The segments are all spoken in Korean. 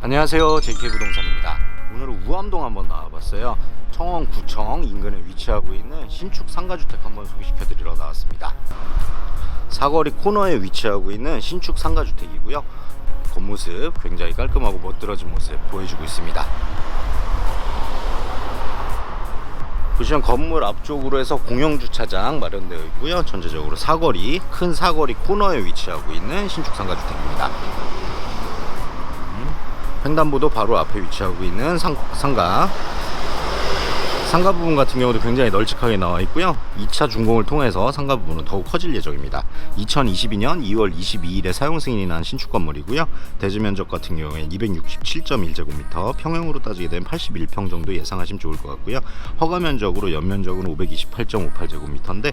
안녕하세요, JK부동산입니다. 오늘은 우암동 한번 나와봤어요. 청원구청 인근에 위치하고 있는 신축 상가주택 한번 소개시켜 드리러 나왔습니다. 사거리 코너에 위치하고 있는 신축 상가주택이고요. 겉모습 굉장히 깔끔하고 멋들어진 모습 보여주고 있습니다. 보시면 건물 앞쪽으로 해서 공영주차장 마련되어 있고요. 전체적으로 사거리, 큰 사거리 코너에 위치하고 있는 신축 상가주택입니다. 횡단보도 바로 앞에 위치하고 있는 상가 부분 같은 경우도 굉장히 널찍하게 나와 있고요. 2차 준공을 통해서 상가 부분은 더욱 커질 예정입니다. 2022년 2월 22일에 사용 승인이 난 신축 건물이고요. 대지 면적 같은 경우에 267.1제곱미터, 평형으로 따지게 되면 81평 정도 예상하시면 좋을 것 같고요. 허가 면적으로 연면적은 528.58제곱미터인데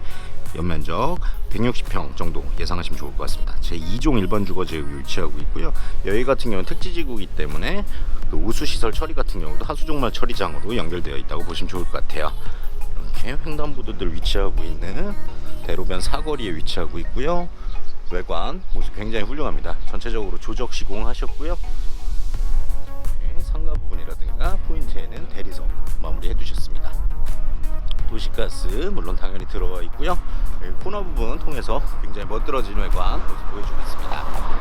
연면적 160평 정도 예상하시면 좋을 것 같습니다. 제2종 일반 주거지역에 위치하고 있고요. 여기 같은 경우는 택지지구이기 때문에 그 우수시설 처리 같은 경우도 하수종말 처리장으로 연결되어 있다고 보시면 좋을 것 같아요. 이렇게 횡단보도들 위치하고 있는 대로변 사거리에 위치하고 있고요. 외관 모습 굉장히 훌륭합니다. 전체적으로 조적 시공하셨고요. 상가 부분이라든가 포인트에는 대리석 마무리해 두셨습니다. 도시가스 물론 당연히 들어가 있고요. 코너 부분 통해서 굉장히 멋들어진 외관 모습 보여주고 있습니다.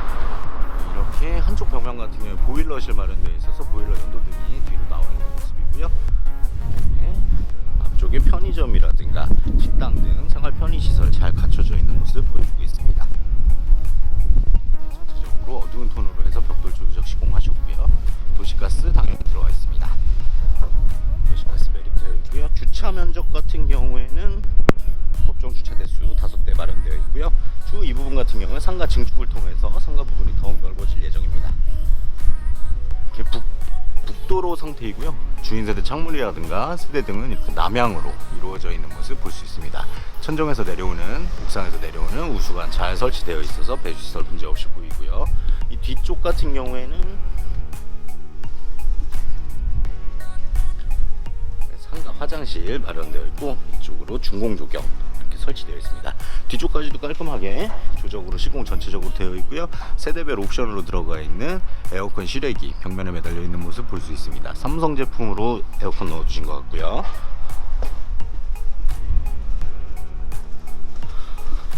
이렇게 한쪽 벽면 같은 경우에 보일러실 마련되어 있어서 보일러 연도등이 뒤로 나와 있는 모습이고요. 앞쪽에 편의점이라든가 식당 등 생활 편의시설 잘 갖춰져 있는 모습 보여주고 있습니다. 전체적으로 어두운 톤으로 해서 벽돌 조적 시공하셨고요. 도시가스 당연히 들어가 있습니다. 도시가스 매립되어 있고요. 주차 면적 같은 경우에는 법정 주차 대수 5대 마련되어 있고요. 추후 이 부분 같은 경우는 상가 증축을 통해서 상가 부분이 더욱 넓어질 예정입니다. 이렇게 북도로 상태이고요. 주인세대 창문이라든가 세대 등은 이렇게 남향으로 이루어져 있는 모습 볼 수 있습니다. 천정에서 내려오는, 옥상에서 내려오는 우수관 잘 설치되어 있어서 배수시설 문제 없이 보이고요. 이 뒤쪽 같은 경우에는 상가 화장실 마련되어 있고 이쪽으로 준공 조경 설치되어 있습니다. 뒤쪽까지도 깔끔하게 조적으로 시공 전체적으로 되어 있고요. 세대별 옵션으로 들어가 있는 에어컨 실외기 벽면에 매달려 있는 모습 볼 수 있습니다. 삼성 제품으로 에어컨 넣어주신 것 같고요.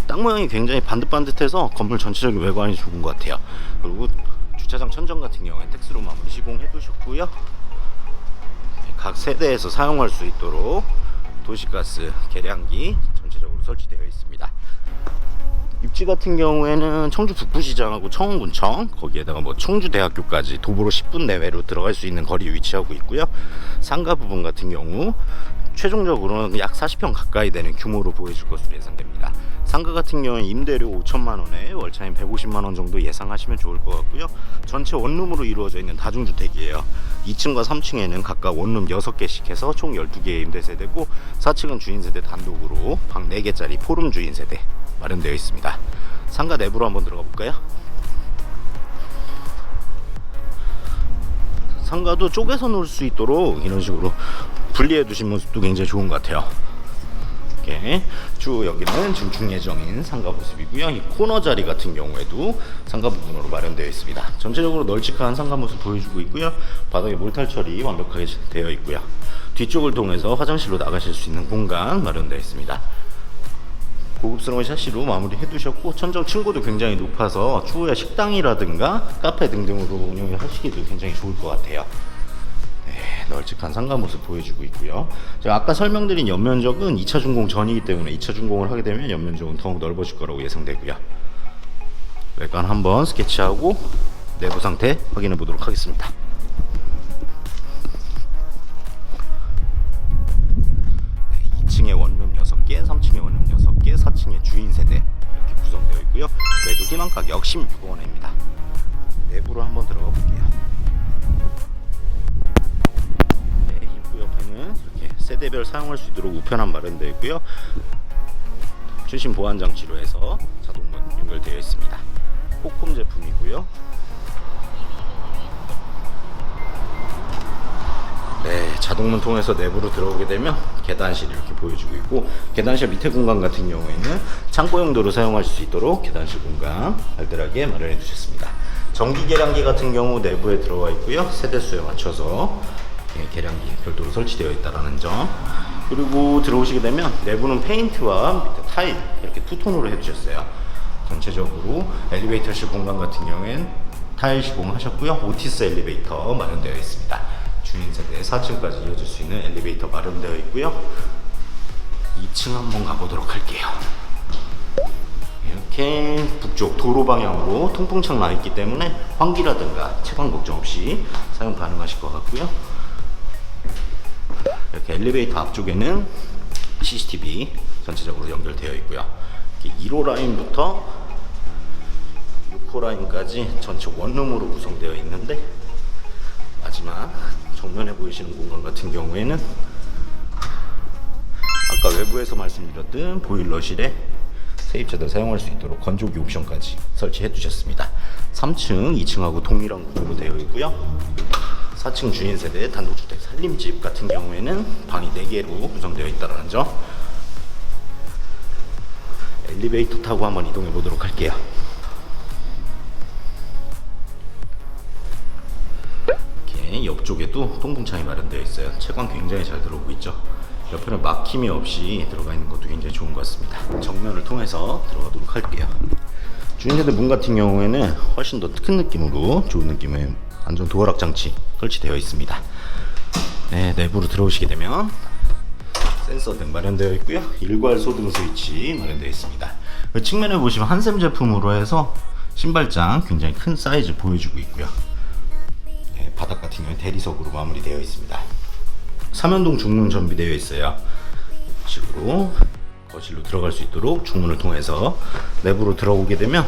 땅 모양이 굉장히 반듯반듯해서 건물 전체적인 외관이 좋은 것 같아요. 그리고 주차장 천정 같은 경우에 텍스로 마무리 시공해 두셨고요. 각 세대에서 사용할 수 있도록 도시가스 계량기 전체적으로 설치되어 있습니다. 입지 같은 경우에는 청주 북부시장하고 청원군청, 거기에다가 청주대학교까지 도보로 10분 내외로 들어갈 수 있는 거리에 위치하고 있고요. 상가 부분 같은 경우 최종적으로는 약 40평 가까이 되는 규모로 보여줄 것으로 예상됩니다. 상가 같은 경우는 임대료 5천만원에 월차임 150만원 정도 예상하시면 좋을 것 같고요. 전체 원룸으로 이루어져 있는 다중주택이에요. 2층과 3층에는 각각 원룸 6개씩 해서 총 12개의 임대세대고 4층은 주인세대 단독으로 방 4개짜리 포룸 주인세대 마련되어 있습니다. 상가 내부로 한번 들어가 볼까요? 상가도 쪼개서 놓을 수 있도록 이런 식으로 분리해 두신 모습도 굉장히 좋은 것 같아요. 이렇게 쭉 여기는 증축 예정인 상가 모습이고요. 이 코너 자리 같은 경우에도 상가 부분으로 마련되어 있습니다. 전체적으로 널찍한 상가 모습 보여주고 있고요. 바닥에 몰탈 처리 완벽하게 되어 있고요. 뒤쪽을 통해서 화장실로 나가실 수 있는 공간 마련되어 있습니다. 고급스러운 샤시로 마무리 해두셨고 천정 층고도 굉장히 높아서 추후에 식당이라든가 카페 등등으로 운영을 하시기도 굉장히 좋을 것 같아요. 널찍한 상가 모습 보여주고 있고요. 제가 아까 설명드린 연면적은 2차 준공 전이기 때문에 2차 준공을 하게 되면 연면적은 더욱 넓어질 거라고 예상되고요. 외관 한번 스케치하고 내부 상태 확인해 보도록 하겠습니다. 2층에 원룸 6개, 3층에 원룸 6개, 4층에 주인 세대 이렇게 구성되어 있고요. 매도 희망 가격 16억원입니다. 내부로 한번 들어가 볼게요. 이렇게 세대별 사용할 수 있도록 우편함 마련되어 있고요. 최신 보안 장치로 해서 자동문 연결되어 있습니다. 코콤 제품이고요. 자동문 통해서 내부로 들어오게 되면 계단실이 이렇게 보여주고 있고, 계단실 밑에 공간 같은 경우에는 창고 용도로 사용할 수 있도록 계단실 공간 알뜰하게 마련해 주셨습니다. 전기 계량기 같은 경우 내부에 들어가 있고요. 세대수에 맞춰서 계량기 별도로 설치되어 있다는 점. 그리고 들어오시게 되면 내부는 페인트와 밑에 타일 이렇게 투톤으로 해주셨어요. 전체적으로 엘리베이터실 공간 같은 경우엔 타일 시공하셨고요. 오티스 엘리베이터 마련되어 있습니다. 주인 세대 4층까지 이어질 수 있는 엘리베이터 마련되어 있고요. 2층 한번 가보도록 할게요. 이렇게 북쪽 도로 방향으로 통풍창 나 있기 때문에 환기라든가 채광 걱정 없이 사용 가능하실 것 같고요. 이렇게 엘리베이터 앞쪽에는 CCTV 전체적으로 연결되어 있고요. 1호 라인부터 6호 라인까지 전체 원룸으로 구성되어 있는데, 마지막 정면에 보이시는 공간 같은 경우에는 아까 외부에서 말씀드렸던 보일러실에 세입자들 사용할 수 있도록 건조기 옵션까지 설치해 두셨습니다. 3층, 2층하고 동일한 구조로 되어 있고요. 4층 주인 세대 단독주택 살림집 같은 경우에는 방이 4개로 구성되어 있다는 점. 엘리베이터 타고 한번 이동해 보도록 할게요. 이렇게 옆쪽에도 통풍창이 마련되어 있어요. 채광 굉장히 잘 들어오고 있죠. 옆에는 막힘이 없이 들어가 있는 것도 굉장히 좋은 것 같습니다. 정면을 통해서 들어가도록 할게요. 주인세대 문 같은 경우에는 훨씬 더 큰 느낌으로 좋은 느낌의 안전 도어락 장치 설치되어 있습니다. 네, 내부로 들어오시게 되면 센서 등 마련되어 있고요. 일괄 소등 스위치 마련되어 있습니다. 그 측면에 보시면 한샘 제품으로 해서 신발장 굉장히 큰 사이즈 보여주고 있고요. 네, 바닥 같은 경우는 대리석으로 마무리되어 있습니다. 3연동 중문 정비되어 있어요. 이런 식으로 거실로 들어갈 수 있도록 중문을 통해서 내부로 들어오게 되면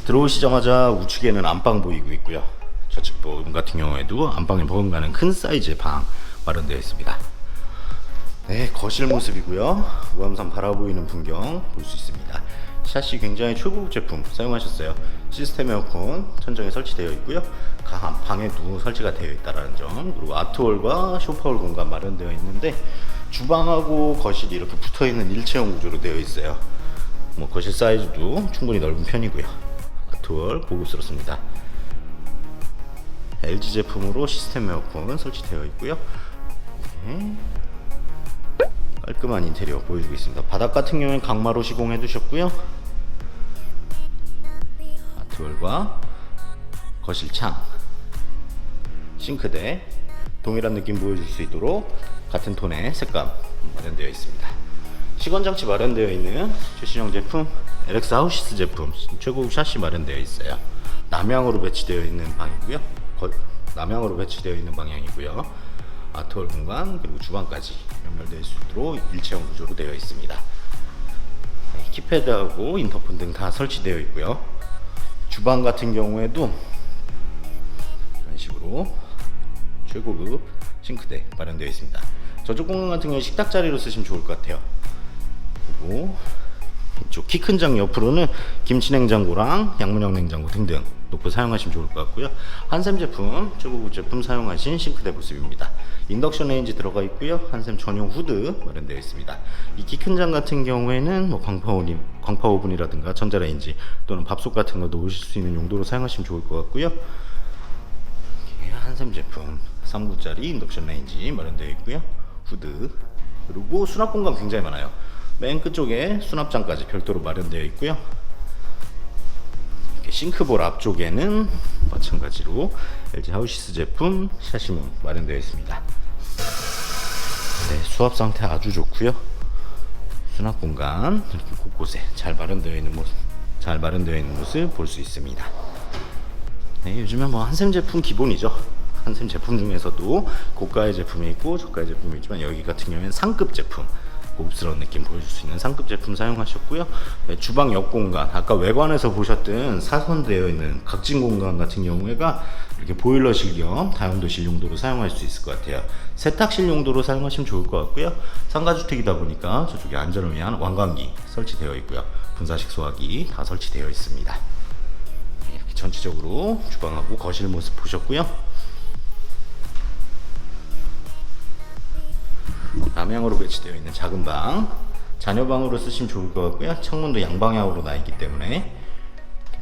들어오시자마자 우측에는 안방 보이고 있고요. 좌측 부분 같은 경우에도 안방에 버금가는 큰 사이즈의 방 마련되어 있습니다. 네, 거실 모습이고요. 우암산 바라보이는 풍경 볼 수 있습니다. 샤시 굉장히 최고급 제품 사용하셨어요. 시스템 에어컨 천정에 설치되어 있고요. 각 방에도 설치가 되어 있다는 점. 그리고 아트홀과 쇼파홀 공간 마련되어 있는데 주방하고 거실이 이렇게 붙어있는 일체형 구조로 되어 있어요. 뭐 거실 사이즈도 충분히 넓은 편이고요. 아트홀 고급스럽습니다. LG 제품으로 시스템 에어컨 설치되어 있고요. 이렇게 깔끔한 인테리어 보여주고 있습니다. 바닥 같은 경우는 강마루 시공해 두셨고요. 아트월과 거실 창, 싱크대 동일한 느낌 보여줄 수 있도록 같은 톤의 색감 마련되어 있습니다. 시건장치 마련되어 있는 최신형 제품 LX 하우시스 제품 최고급 샤시 마련되어 있어요. 남향으로 배치되어 있는 방이고요. 남향으로 배치되어 있는 방향이고요. 아트홀 공간 그리고 주방까지 연결될 수 있도록 일체형 구조로 되어 있습니다. 네, 키패드하고 인터폰 등 다 설치되어 있고요. 주방 같은 경우에도 이런 식으로 최고급 싱크대 마련되어 있습니다. 저쪽 공간 같은 경우 식탁 자리로 쓰시면 좋을 것 같아요. 그리고 이쪽 키 큰 장 옆으로는 김치 냉장고랑 양문형 냉장고 등등 놓고 사용하시면 좋을 것 같고요. 한샘 제품, 최고급 제품 사용하신 싱크대 모습입니다. 인덕션 레인지 들어가 있고요. 한샘 전용 후드 마련되어 있습니다. 이 키 큰 장 같은 경우에는 뭐 광파 오븐이라든가 전자레인지 또는 밥솥 같은 거 놓으실 수 있는 용도로 사용하시면 좋을 것 같고요. 한샘 제품 3구짜리 인덕션 레인지 마련되어 있고요. 후드 그리고 수납 공간 굉장히 많아요. 맨 끝쪽에 수납장까지 별도로 마련되어 있고요. 싱크볼 앞쪽에는 마찬가지로 LG 하우시스 제품 샤시문 마련되어 있습니다. 네, 수압 상태 아주 좋고요. 수납 공간 이렇게 곳곳에 잘 마련되어 있는 모습 볼 수 있습니다. 네, 요즘에 뭐 한샘 제품 기본이죠. 한샘 제품 중에서도 고가의 제품이 있고 저가의 제품이 있지만 여기 같은 경우에는 상급 제품 고급스러운 느낌 보여줄 수 있는 상급 제품 사용하셨고요. 네, 주방 옆 공간 아까 외관에서 보셨던 사선되어 있는 각진 공간 같은 경우에가 이렇게 보일러실 겸 다용도실 용도로 사용할 수 있을 것 같아요. 세탁실 용도로 사용하시면 좋을 것 같고요. 상가주택이다 보니까 저쪽에 안전을 위한 완광기 설치되어 있고요. 분사식 소화기 다 설치되어 있습니다. 이렇게 전체적으로 주방하고 거실 모습 보셨고요. 남향으로 배치되어 있는 작은 방 자녀방으로 쓰시면 좋을 것 같고요. 창문도 양방향으로 나 있기 때문에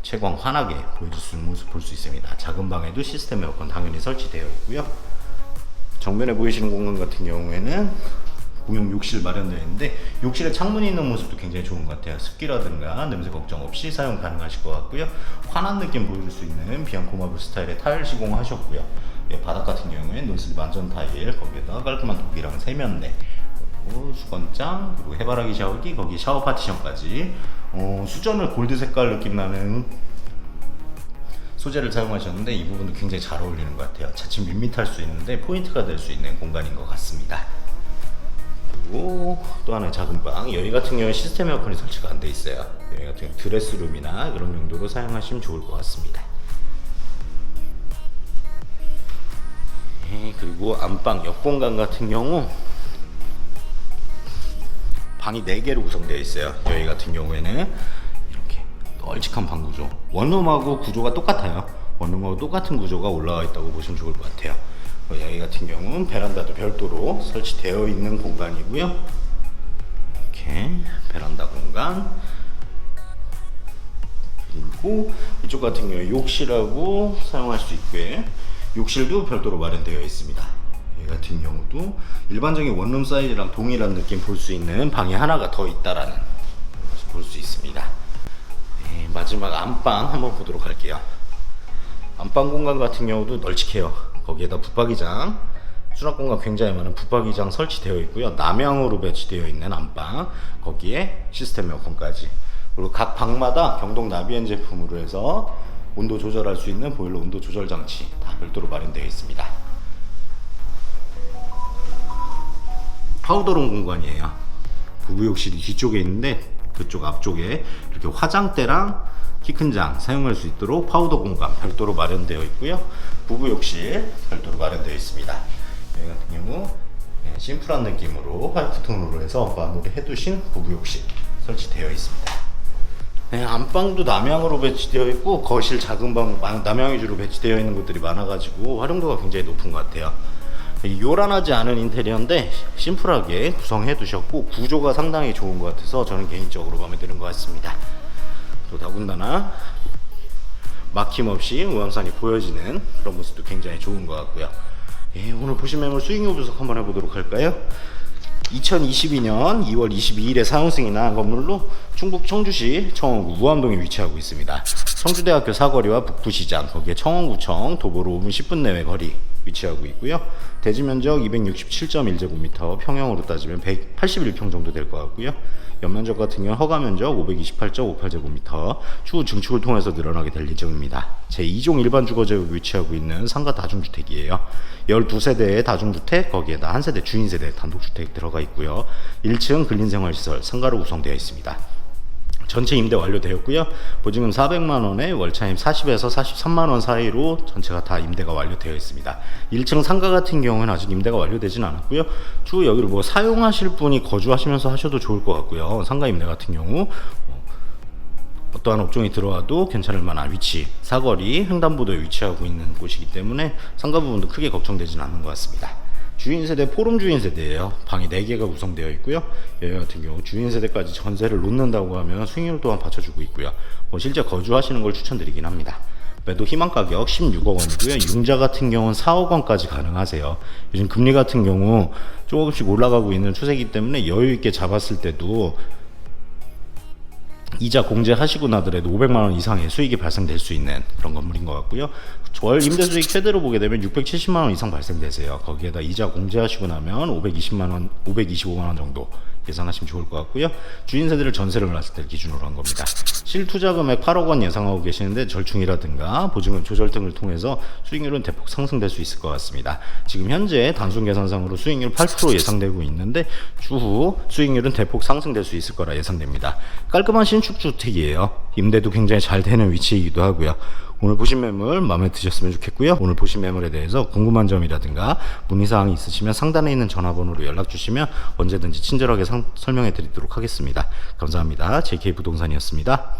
채광 환하게 보여줄 수 있는 모습 볼 수 있습니다. 작은 방에도 시스템 에어컨 당연히 설치되어 있고요. 정면에 보이시는 공간 같은 경우에는 공용 욕실 마련되어 있는데 욕실에 창문이 있는 모습도 굉장히 좋은 것 같아요. 습기라든가 냄새 걱정 없이 사용 가능하실 것 같고요. 환한 느낌 보여줄 수 있는 비앙코 마블 스타일의 타일 시공하셨고요. 예, 바닥 같은 경우에는 논슬립 안전 타일, 거기에다가 깔끔한 독일랑 세면대, 그리고 수건장, 그리고 해바라기 샤워기, 거기 샤워 파티션까지 수전을 골드 색깔 느낌 나는 소재를 사용하셨는데 이 부분도 굉장히 잘 어울리는 것 같아요. 자칫 밋밋할 수 있는데 포인트가 될 수 있는 공간인 것 같습니다. 그리고 또 하나의 작은 방, 여기 같은 경우에 시스템 에어컨이 설치가 안 돼 있어요. 여기 같은 경우 드레스룸이나 그런 용도로 사용하시면 좋을 것 같습니다. 그리고 안방 옆 공간 같은 경우 방이 4개로 구성되어 있어요. 여기 같은 경우에는 이렇게 널찍한 방 구조, 원룸하고 구조가 똑같아요. 원룸하고 똑같은 구조가 올라와 있다고 보시면 좋을 것 같아요. 여기 같은 경우는 베란다도 별도로 설치되어 있는 공간이고요. 이렇게 베란다 공간, 그리고 이쪽 같은 경우 욕실하고 사용할 수 있게 욕실도 별도로 마련되어 있습니다. 이 같은 경우도 일반적인 원룸 사이즈랑 동일한 느낌 볼 수 있는 방이 하나가 더 있다라는 것을 볼 수 있습니다. 네, 마지막 안방 한번 보도록 할게요. 안방 공간 같은 경우도 널찍해요. 거기에다 붙박이장, 수납 공간 굉장히 많은 붙박이장 설치되어 있고요. 남향으로 배치되어 있는 안방, 거기에 시스템 에어컨까지, 그리고 각 방마다 경동 나비엔 제품으로 해서 온도 조절할 수 있는 보일러 온도 조절 장치 다 별도로 마련되어 있습니다. 파우더룸 공간이에요. 부부욕실이 뒤쪽에 있는데 그쪽 앞쪽에 이렇게 화장대랑 키 큰 장 사용할 수 있도록 파우더 공간 별도로 마련되어 있고요. 부부욕실 별도로 마련되어 있습니다. 여기 같은 경우 심플한 느낌으로 화이트톤으로 해서 마무리 해두신 부부욕실 설치되어 있습니다. 네, 안방도 남향으로 배치되어 있고 거실 작은 방 남향 위주로 배치되어 있는 곳들이 많아가지고 활용도가 굉장히 높은 것 같아요. 요란하지 않은 인테리어인데 심플하게 구성해 두셨고 구조가 상당히 좋은 것 같아서 저는 개인적으로 마음에 드는 것 같습니다. 또 더군다나 막힘없이 우왕산이 보여지는 그런 모습도 굉장히 좋은 것 같고요. 오늘 보신 매물 수익률 분석 한번 해보도록 할까요? 2022년 2월 22일에 사용 승인한 건물로 충북 청주시 청원구 무암동에 위치하고 있습니다. 청주대학교 사거리와 북부시장, 거기에 청원구청 도보로 5분 10분 내외 거리 위치하고 있고요. 대지 면적 267.1제곱미터, 평형으로 따지면 181평 정도 될 것 같고요. 연면적 같은 경우는 허가 면적 528.58제곱미터, 추후 증축을 통해서 늘어나게 될 예정입니다. 제2종 일반 주거지역에 위치하고 있는 상가 다중주택이에요. 12세대의 다중주택, 거기에다 한 세대 주인세대 단독주택 들어가 있고요. 1층 근린생활시설 상가로 구성되어 있습니다. 전체 임대 완료되었고요. 보증금 400만원에 월차임 40에서 43만원 사이로 전체가 다 임대가 완료되어 있습니다. 1층 상가 같은 경우는 아직 임대가 완료되진 않았고요. 추후 여기를 뭐 사용하실 분이 거주하시면서 하셔도 좋을 것 같고요. 상가 임대 같은 경우 어떠한 업종이 들어와도 괜찮을 만한 위치, 사거리, 횡단보도에 위치하고 있는 곳이기 때문에 상가 부분도 크게 걱정되진 않는 것 같습니다. 주인세대 포럼 주인세대예요. 방이 4개가 구성되어 있고요. 여기 같은 경우 주인세대까지 전세를 놓는다고 하면 수익률 또한 받쳐주고 있고요. 실제 거주하시는 걸 추천드리긴 합니다. 매도 희망 가격 16억 원이고요. 융자 같은 경우는 4억 원까지 가능하세요. 요즘 금리 같은 경우 조금씩 올라가고 있는 추세이기 때문에 여유 있게 잡았을 때도 이자 공제하시고 나더라도 500만원 이상의 수익이 발생될 수 있는 그런 건물인 것 같고요. 월 임대수익 최대로 보게 되면 670만원 이상 발생되세요. 거기에다 이자 공제하시고 나면 520만원, 525만원 정도 예상하시면 좋을 것 같고요. 주인세대를 전세를 놨을 때 기준으로 한 겁니다. 실투자 금액 8억 원 예상하고 계시는데 절충이라든가 보증금 조절 등을 통해서 수익률은 대폭 상승될 수 있을 것 같습니다. 지금 현재 단순 계산상으로 수익률 8% 예상되고 있는데 추후 수익률은 대폭 상승될 수 있을 거라 예상됩니다. 깔끔한 신축주택이에요. 임대도 굉장히 잘 되는 위치이기도 하고요. 오늘 보신 매물 마음에 드셨으면 좋겠고요. 오늘 보신 매물에 대해서 궁금한 점이라든가 문의사항이 있으시면 상단에 있는 전화번호로 연락 주시면 언제든지 친절하게 설명해 드리도록 하겠습니다. 감사합니다. JK부동산이었습니다.